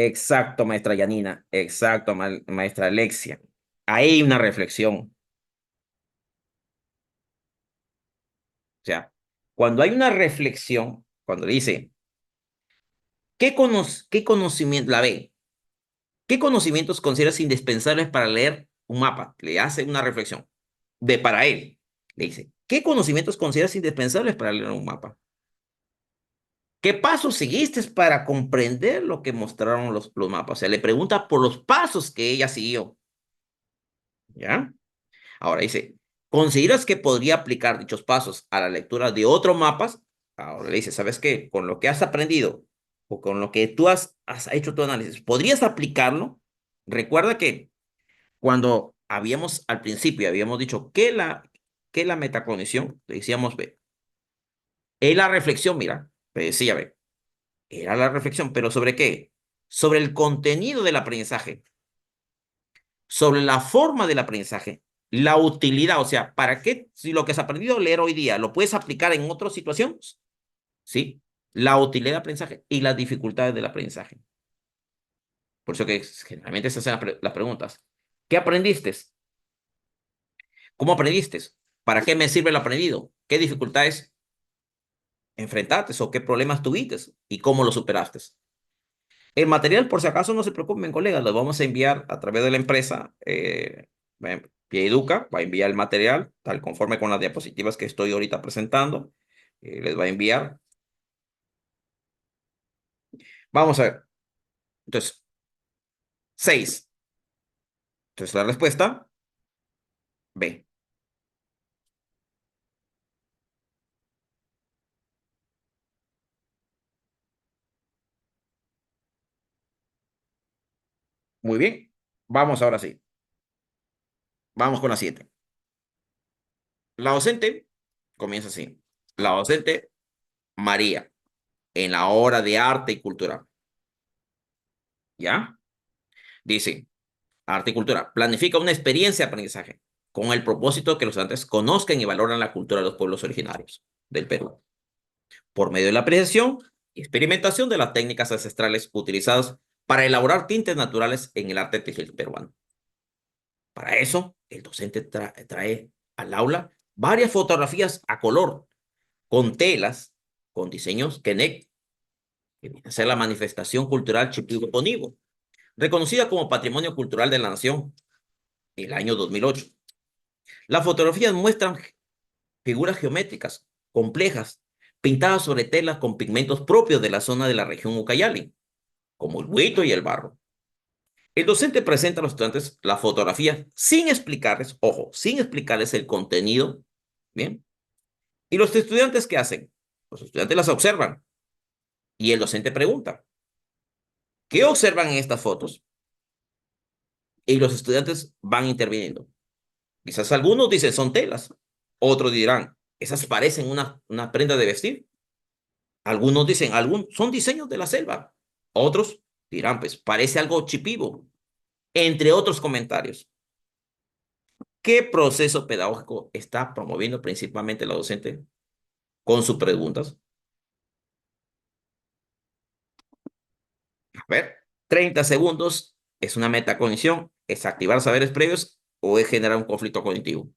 Exacto, maestra Yanina. Exacto, maestra Alexia. Ahí hay una reflexión. O sea, cuando hay una reflexión, cuando dice, ¿qué conocimiento, la B, qué conocimientos consideras indispensables para leer un mapa? Le hace una reflexión. De para él. Le dice, ¿qué conocimientos consideras indispensables para leer un mapa? ¿Qué pasos seguiste para comprender lo que mostraron los mapas? O sea, le pregunta por los pasos que ella siguió. ¿Ya? Ahora dice, ¿consideras que podría aplicar dichos pasos a la lectura de otros mapas? Ahora le dice, ¿sabes qué? Con lo que has aprendido o con lo que tú has hecho tu análisis, ¿podrías aplicarlo? Recuerda que cuando habíamos, al principio, habíamos dicho que la metacognición, decíamos, ve, es la reflexión, mira, te decía, ve, era la reflexión, pero ¿sobre qué? Sobre el contenido del aprendizaje, sobre la forma del aprendizaje, la utilidad, o sea, ¿para qué? Si lo que has aprendido a leer hoy día lo puedes aplicar en otras situaciones, ¿sí? La utilidad del aprendizaje y las dificultades del aprendizaje. Por eso que generalmente se hacen las preguntas. ¿Qué aprendiste? ¿Cómo aprendiste? ¿Para qué me sirve lo aprendido? ¿Qué dificultades enfrentaste o qué problemas tuviste y cómo lo superaste? El material, por si acaso, no se preocupen, colegas, lo vamos a enviar a través de la empresa. Pieduca va a enviar el material, tal conforme con las diapositivas que estoy ahorita presentando. Les va a enviar. Vamos a ver. Entonces, 6. Entonces, la respuesta, B. Muy bien. Vamos ahora sí. Vamos con la 7. La docente comienza así. La docente María, en la hora de arte y cultura. ¿Ya? Dice, arte y cultura. Planifica una experiencia de aprendizaje con el propósito de que los estudiantes conozcan y valoran la cultura de los pueblos originarios del Perú, por medio de la apreciación y experimentación de las técnicas ancestrales utilizadas para elaborar tintes naturales en el arte textil peruano. Para eso, el docente trae al aula varias fotografías a color, con telas, con diseños Kenek, que viene a ser la manifestación cultural Chipibo-Ponibo, reconocida como Patrimonio Cultural de la Nación el año 2008. Las fotografías muestran figuras geométricas complejas, pintadas sobre telas con pigmentos propios de la zona de la región Ucayali, como el buito y el barro. El docente presenta a los estudiantes la fotografía sin explicarles, ojo, sin explicarles el contenido, ¿bien? ¿Y los estudiantes qué hacen? Los estudiantes las observan y el docente pregunta, ¿qué observan en estas fotos? Y los estudiantes van interviniendo. Quizás algunos dicen son telas, otros dirán, esas parecen una prenda de vestir. Algunos dicen, son diseños de la selva. Otros dirán, pues parece algo chipivo, entre otros comentarios. ¿Qué proceso pedagógico está promoviendo principalmente la docente con sus preguntas? A ver, 30 segundos, ¿es una metacognición? ¿Es activar saberes previos o es generar un conflicto cognitivo?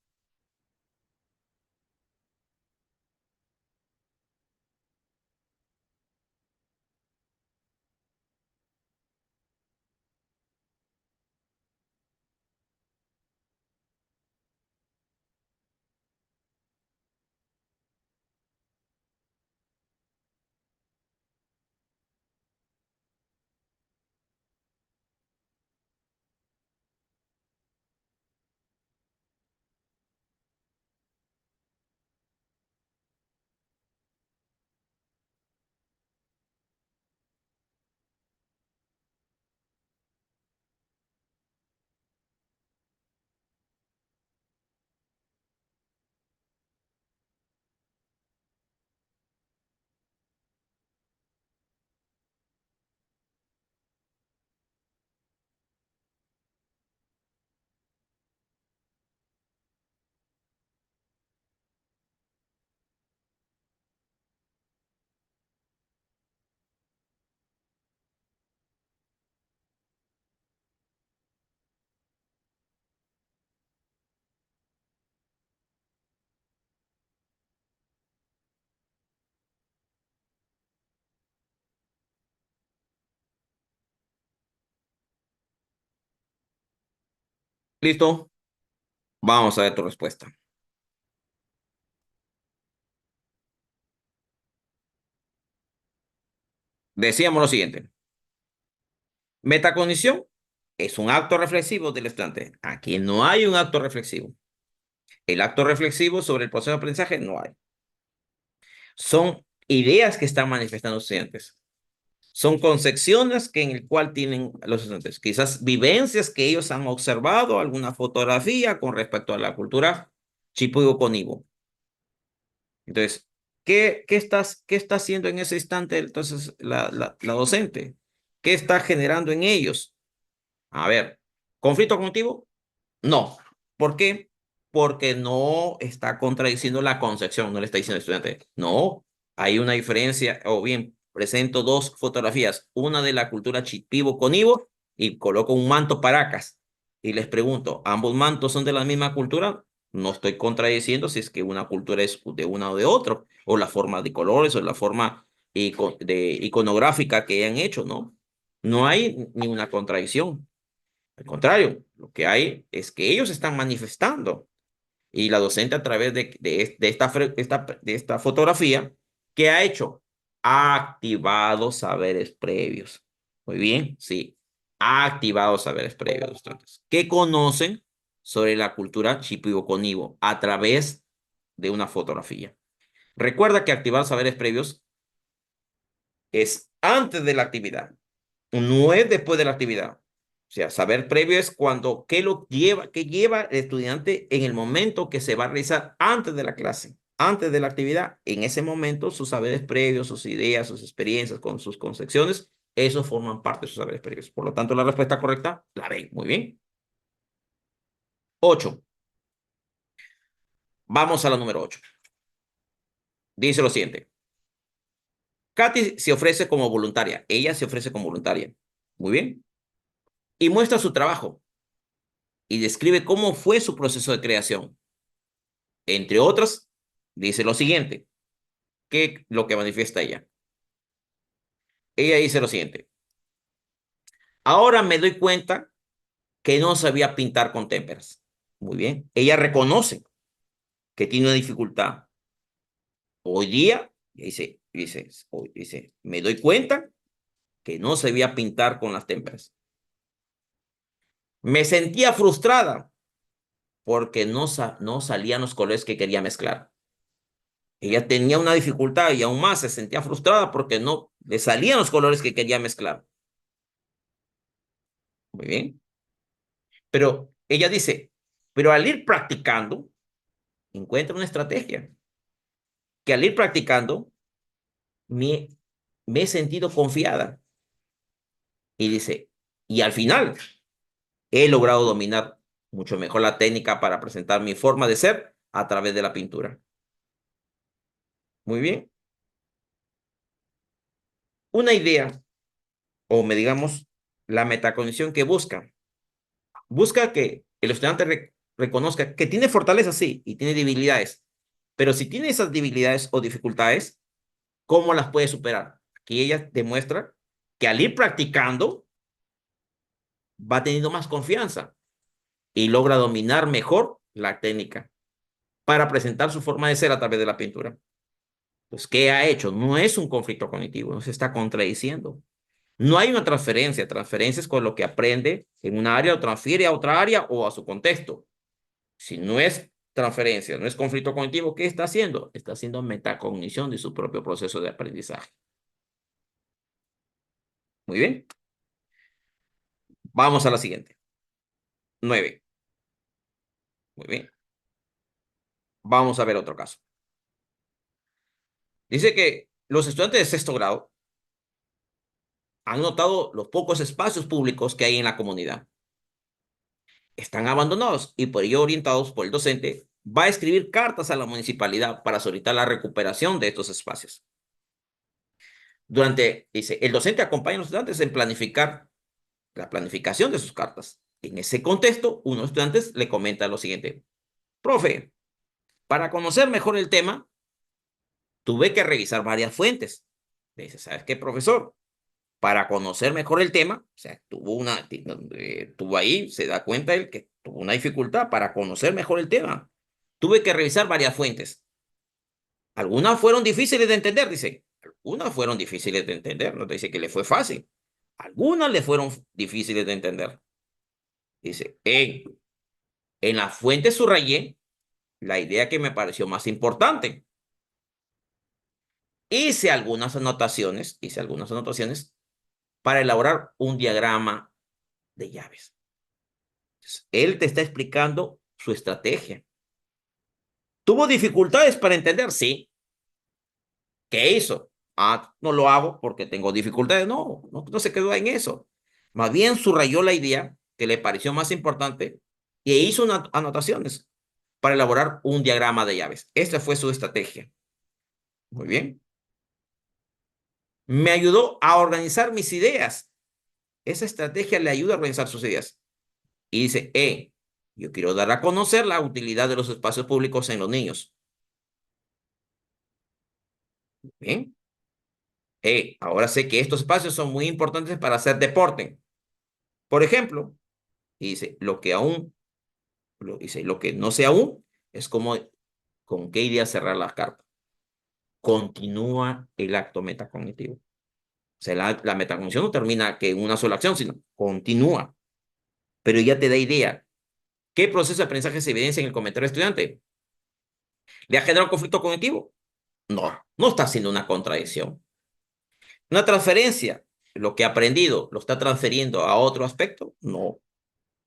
¿Listo? Vamos a ver tu respuesta. Decíamos lo siguiente. Metacognición es un acto reflexivo del estudiante. Aquí no hay un acto reflexivo. El acto reflexivo sobre el proceso de aprendizaje no hay. Son ideas que están manifestando los estudiantes. Son concepciones que en el cual tienen los estudiantes. Quizás vivencias que ellos han observado, alguna fotografía con respecto a la cultura chipugo-conibo. Entonces, qué está haciendo en ese instante entonces la docente? ¿Qué está generando en ellos? A ver, ¿conflicto cognitivo? No. ¿Por qué? Porque no está contradiciendo la concepción, no le está diciendo al estudiante. No, hay una diferencia, o bien, presento dos fotografías, una de la cultura chipibo-conibo y coloco un manto paracas. Y les pregunto, ¿ambos mantos son de la misma cultura? No estoy contradiciendo si es que una cultura es de una o de otro, o la forma de colores, o la forma iconográfica que hayan hecho, ¿no? No hay ninguna contradicción. Al contrario, lo que hay es que ellos están manifestando y la docente a través de esta fotografía, ¿qué ha hecho? Ha activado saberes previos. Muy bien, sí. Ha activado saberes previos, estudiantes. ¿Qué conocen sobre la cultura chipibo-conibo a través de una fotografía? Recuerda que activar saberes previos es antes de la actividad, no es después de la actividad. O sea, saber previo es cuando, qué lleva el estudiante en el momento que se va a realizar antes de la clase, antes de la actividad. En ese momento, sus saberes previos, sus ideas, sus experiencias con sus concepciones, esos forman parte de sus saberes previos. Por lo tanto, la respuesta correcta la ven. Muy bien. 8. Vamos a la número 8. Dice lo siguiente. Katy se ofrece como voluntaria. Ella se ofrece como voluntaria. Muy bien. Y muestra su trabajo y describe cómo fue su proceso de creación. Entre otras, dice lo siguiente, que lo que manifiesta ella. Ella dice lo siguiente. Ahora me doy cuenta que no sabía pintar con témperas. Muy bien. Ella reconoce que tiene una dificultad. Hoy día, me doy cuenta que no sabía pintar con las témperas. Me sentía frustrada porque no salían los colores que quería mezclar. Ella tenía una dificultad y aún más se sentía frustrada porque no le salían los colores que quería mezclar. Muy bien. Pero ella dice, pero al ir practicando, encuentra una estrategia, que al ir practicando me, me he sentido confiada. Y dice, y al final he logrado dominar mucho mejor la técnica para presentar mi forma de ser a través de la pintura. Muy bien. Una idea, o me digamos, la metacognición que busca que el estudiante reconozca que tiene fortalezas, sí, y tiene debilidades, pero si tiene esas debilidades o dificultades, ¿cómo las puede superar? Aquí ella demuestra que al ir practicando va teniendo más confianza y logra dominar mejor la técnica para presentar su forma de ser a través de la pintura. Pues, ¿qué ha hecho? No es un conflicto cognitivo, no se está contradiciendo. No hay una transferencia, transferencia es con lo que aprende en una área, lo transfiere a otra área o a su contexto. Si no es transferencia, no es conflicto cognitivo, ¿qué está haciendo? Está haciendo metacognición de su propio proceso de aprendizaje. Muy bien. Vamos a la siguiente. 9. Muy bien. Vamos a ver otro caso. Dice que los estudiantes de sexto grado han notado los pocos espacios públicos que hay en la comunidad. Están abandonados y por ello orientados por el docente, va a escribir cartas a la municipalidad para solicitar la recuperación de estos espacios. Dice, el docente acompaña a los estudiantes en planificar la planificación de sus cartas. En ese contexto, uno de los estudiantes le comenta lo siguiente. Profe, para conocer mejor el tema, tuve que revisar varias fuentes. Dice, ¿sabes qué, profesor? para conocer mejor el tema, o sea, tuvo ahí, se da cuenta él que tuvo una dificultad para conocer mejor el tema. Tuve que revisar varias fuentes. Algunas fueron difíciles de entender, dice. Algunas fueron difíciles de entender, no te dice que le fue fácil. Algunas le fueron difíciles de entender. Dice, en la fuente subrayé la idea que me pareció más importante. Hice algunas anotaciones para elaborar un diagrama de llaves. Entonces, él te está explicando su estrategia. ¿Tuvo dificultades para entender? Sí. ¿Qué hizo? Ah, no lo hago porque tengo dificultades. No, no se quedó en eso. Más bien subrayó la idea que le pareció más importante e hizo anotaciones para elaborar un diagrama de llaves. Esta fue su estrategia. Muy bien. Me ayudó a organizar mis ideas. Esa estrategia le ayuda a organizar sus ideas. Y dice, yo quiero dar a conocer la utilidad de los espacios públicos en los niños. Bien. Ahora sé que estos espacios son muy importantes para hacer deporte. Por ejemplo, dice, lo que no sé aún es cómo, con qué idea cerrar la carta. Continúa el acto metacognitivo. O sea, la metacognición no termina que en una sola acción, sino continúa. Pero ya te da idea. ¿Qué proceso de aprendizaje se evidencia en el comentario del estudiante? ¿Le ha generado conflicto cognitivo? No, no está haciendo una contradicción. Una transferencia, lo que ha aprendido, ¿lo está transfiriendo a otro aspecto? No.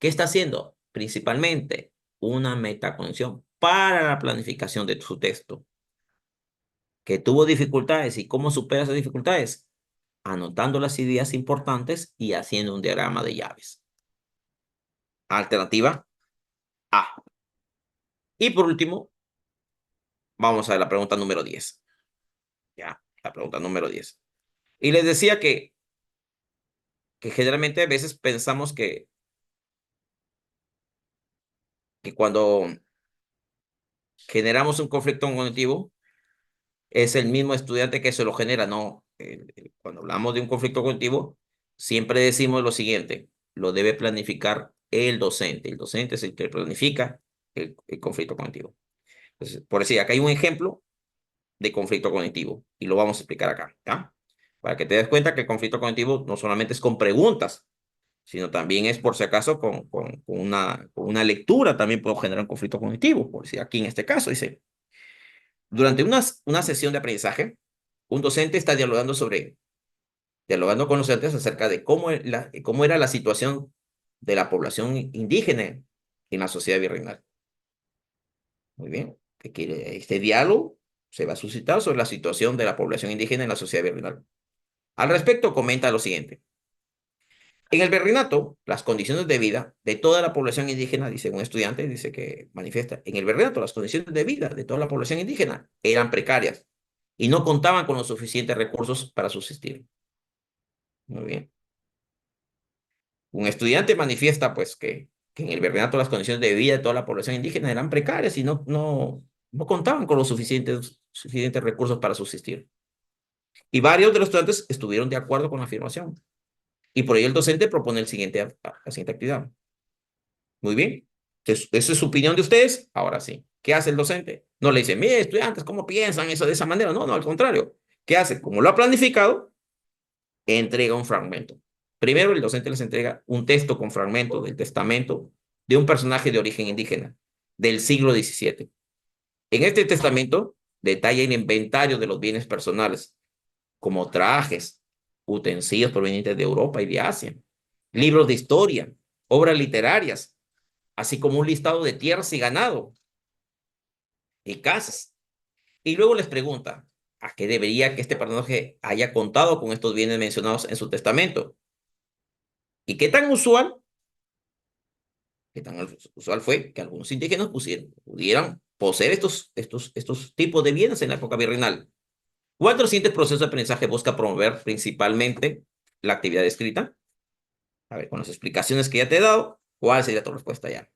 ¿Qué está haciendo? Principalmente una metacognición para la planificación de su texto. ¿Que tuvo dificultades y cómo supera esas dificultades? Anotando las ideas importantes y haciendo un diagrama de llaves. Alternativa A. Y por último, vamos a ver la pregunta número 10. Ya, la pregunta número 10. Y les decía que generalmente a veces pensamos que cuando generamos un conflicto cognitivo, es el mismo estudiante que se lo genera. No, cuando hablamos de un conflicto cognitivo, siempre decimos lo siguiente, lo debe planificar el docente. El docente es el que planifica el conflicto cognitivo. Entonces, por decir, acá hay un ejemplo de conflicto cognitivo y lo vamos a explicar acá, ¿ya? Para que te des cuenta que el conflicto cognitivo no solamente es con preguntas, sino también es, por si acaso, con una lectura también puedo generar un conflicto cognitivo. Por decir, aquí en este caso dice, durante una sesión de aprendizaje, un docente está dialogando con los estudiantes acerca de cómo era la situación de la población indígena en la sociedad virreinal. Muy bien. Este diálogo se va a suscitar sobre la situación de la población indígena en la sociedad virreinal. Al respecto, comenta lo siguiente. En el virreinato, las condiciones de vida de toda la población indígena, dice un estudiante, dice que manifiesta, en el virreinato las condiciones de vida de toda la población indígena eran precarias y no contaban con los suficientes recursos para subsistir. Muy bien. Un estudiante manifiesta pues que en el virreinato las condiciones de vida de toda la población indígena eran precarias y no contaban con los suficientes recursos para subsistir. Y varios de los estudiantes estuvieron de acuerdo con la afirmación. Y por ello el docente propone la siguiente actividad. Muy bien. ¿Esa es su opinión de ustedes? Ahora sí. ¿Qué hace el docente? No le dice, mire, estudiantes, ¿cómo piensan eso de esa manera? No, no, al contrario. ¿Qué hace? Como lo ha planificado, entrega un fragmento. Primero, el docente les entrega un texto con fragmento del testamento de un personaje de origen indígena del siglo XVII. En este testamento detalla el inventario de los bienes personales, como trajes, utensilios provenientes de Europa y de Asia, libros de historia, obras literarias, así como un listado de tierras y ganado y casas. Y luego les pregunta, ¿a qué debería que este personaje haya contado con estos bienes mencionados en su testamento? ¿Y qué tan usual fue que algunos indígenas pudieran poseer estos tipos de bienes en la época virreinal? ¿Cuál de los siguientes procesos de aprendizaje busca promover principalmente la actividad escrita? A ver, con las explicaciones que ya te he dado, ¿cuál sería tu respuesta ya?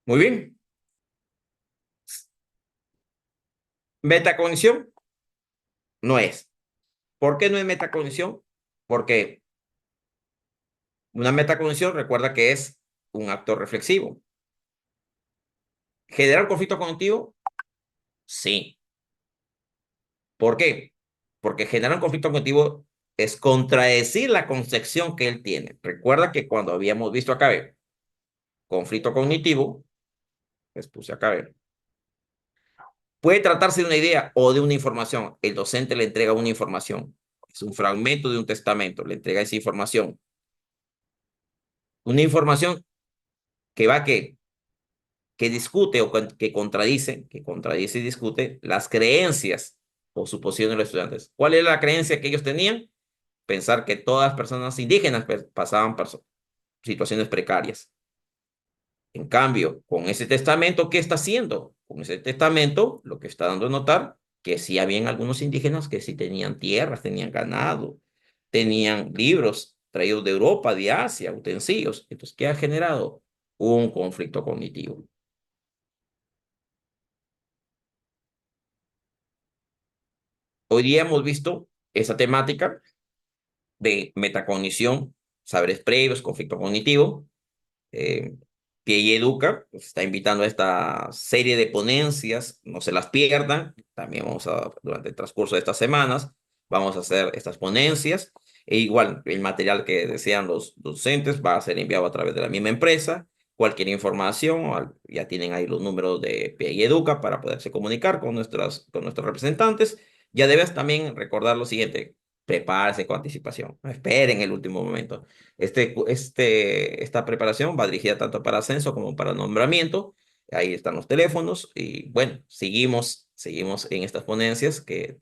Muy bien. Metacognición no es. ¿Por qué no es metacognición? Porque una metacognición, recuerda que es un acto reflexivo. ¿Generar conflicto cognitivo? Sí. ¿Por qué? Porque generar un conflicto cognitivo es contradecir la concepción que él tiene. Recuerda que cuando habíamos visto acá, conflicto cognitivo, les puse acá, puede tratarse de una idea o de una información. El docente le entrega una información. Es un fragmento de un testamento. Le entrega esa información. Una información que va que discute o que contradice y discute las creencias o suposiciones de los estudiantes. ¿Cuál es la creencia que ellos tenían? Pensar que todas las personas indígenas pasaban situaciones precarias. En cambio, con ese testamento, ¿qué está haciendo? Con ese testamento, lo que está dando a notar que sí habían algunos indígenas que sí tenían tierras, tenían ganado, tenían libros traídos de Europa, de Asia, utensilios. Entonces, ¿qué ha generado? Un conflicto cognitivo. Hoy día hemos visto esa temática de metacognición, saberes previos, conflicto cognitivo. eh, Pie Educa pues, está invitando a esta serie de ponencias, no se las pierdan. También durante el transcurso de estas semanas, vamos a hacer estas ponencias. E igual, el material que desean los docentes va a ser enviado a través de la misma empresa. Cualquier información, ya tienen ahí los números de PI Educa para poderse comunicar con nuestros representantes. Ya debes también recordar lo siguiente, prepárese con anticipación, no esperen el último momento. Esta preparación va dirigida tanto para ascenso como para nombramiento. Ahí están los teléfonos y bueno, seguimos en estas ponencias que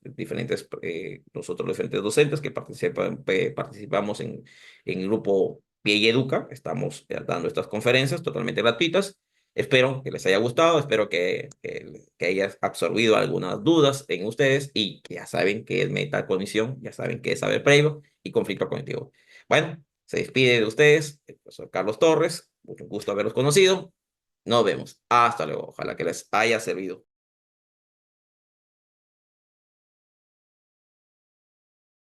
nosotros los diferentes docentes que participamos en el grupo Pie y Educa, estamos dando estas conferencias totalmente gratuitas. Espero que les haya gustado, espero que hayas absorbido algunas dudas en ustedes y que ya saben qué es metacognición, ya saben qué es saber previo y conflicto cognitivo. Bueno, se despide de ustedes el profesor Carlos Torres. Mucho gusto haberlos conocido. Nos vemos. Hasta luego. Ojalá que les haya servido.